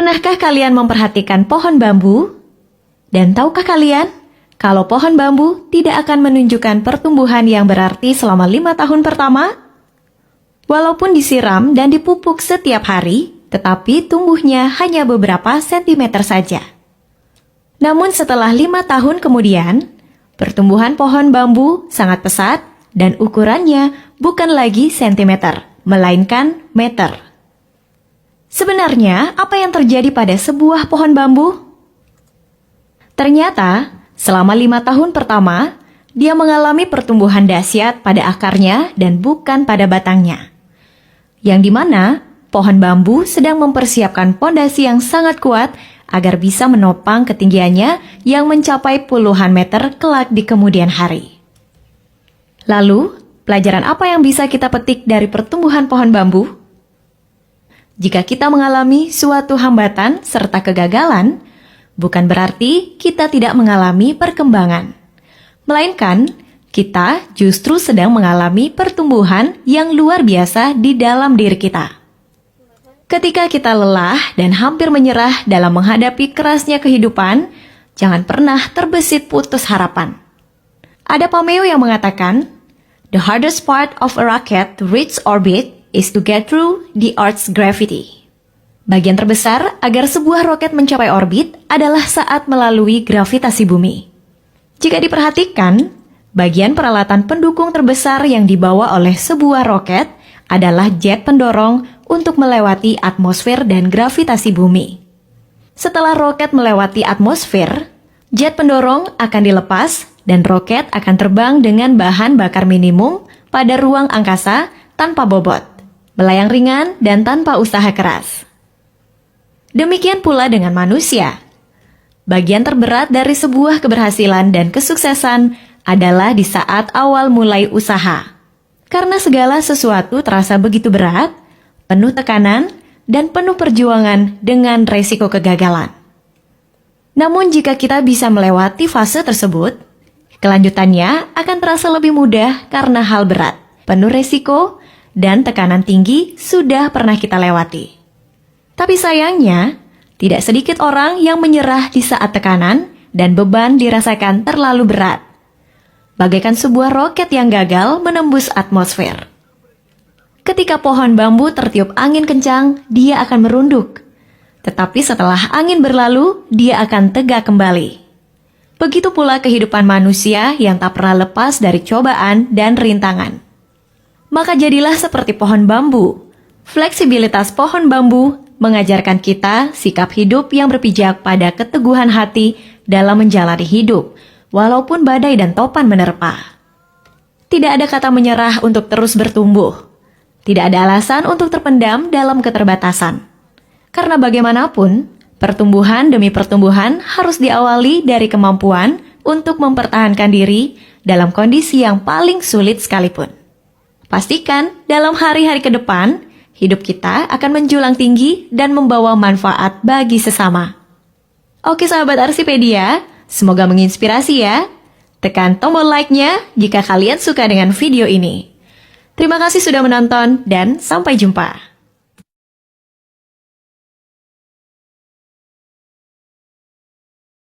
Pernahkah kalian memperhatikan pohon bambu? Dan tahukah kalian, kalau pohon bambu tidak akan menunjukkan pertumbuhan yang berarti selama 5 tahun pertama? Walaupun disiram dan dipupuk setiap hari, tetapi tumbuhnya hanya beberapa sentimeter saja. Namun setelah 5 tahun kemudian, pertumbuhan pohon bambu sangat pesat dan ukurannya bukan lagi sentimeter, melainkan meter. Sebenarnya, apa yang terjadi pada sebuah pohon bambu? Ternyata, selama 5 tahun pertama, dia mengalami pertumbuhan dahsyat pada akarnya dan bukan pada batangnya. Yang dimana, pohon bambu sedang mempersiapkan pondasi yang sangat kuat agar bisa menopang ketinggiannya yang mencapai puluhan meter kelak di kemudian hari. Lalu, pelajaran apa yang bisa kita petik dari pertumbuhan pohon bambu? Jika kita mengalami suatu hambatan serta kegagalan, bukan berarti kita tidak mengalami perkembangan. Melainkan, kita justru sedang mengalami pertumbuhan yang luar biasa di dalam diri kita. Ketika kita lelah dan hampir menyerah dalam menghadapi kerasnya kehidupan, jangan pernah terbesit putus harapan. Ada pameo yang mengatakan, "The hardest part of a rocket to reach orbit is to get through the Earth's gravity." Bagian terbesar agar sebuah roket mencapai orbit adalah saat melalui gravitasi bumi. Jika diperhatikan, bagian peralatan pendukung terbesar yang dibawa oleh sebuah roket adalah jet pendorong untuk melewati atmosfer dan gravitasi bumi. Setelah roket melewati atmosfer, jet pendorong akan dilepas dan roket akan terbang dengan bahan bakar minimum pada ruang angkasa tanpa bobot, melayang ringan dan tanpa usaha keras. Demikian pula dengan manusia. Bagian terberat dari sebuah keberhasilan dan kesuksesan adalah di saat awal mulai usaha. Karena segala sesuatu terasa begitu berat, penuh tekanan, dan penuh perjuangan dengan resiko kegagalan. Namun jika kita bisa melewati fase tersebut, kelanjutannya akan terasa lebih mudah karena hal berat, penuh resiko, dan tekanan tinggi sudah pernah kita lewati. Tapi sayangnya, tidak sedikit orang yang menyerah di saat tekanan dan beban dirasakan terlalu berat. Bagaikan sebuah roket yang gagal menembus atmosfer. Ketika pohon bambu tertiup angin kencang, dia akan merunduk. Tetapi setelah angin berlalu, dia akan tegak kembali. Begitu pula kehidupan manusia yang tak pernah lepas dari cobaan dan rintangan. Maka jadilah seperti pohon bambu. Fleksibilitas pohon bambu mengajarkan kita sikap hidup yang berpijak pada keteguhan hati dalam menjalani hidup, walaupun badai dan topan menerpa. Tidak ada kata menyerah untuk terus bertumbuh. Tidak ada alasan untuk terpendam dalam keterbatasan. Karena bagaimanapun, pertumbuhan demi pertumbuhan harus diawali dari kemampuan untuk mempertahankan diri dalam kondisi yang paling sulit sekalipun. Pastikan dalam hari-hari ke depan, hidup kita akan menjulang tinggi dan membawa manfaat bagi sesama. Oke sahabat Arsipedia, semoga menginspirasi ya. Tekan tombol like-nya jika kalian suka dengan video ini. Terima kasih sudah menonton dan sampai jumpa.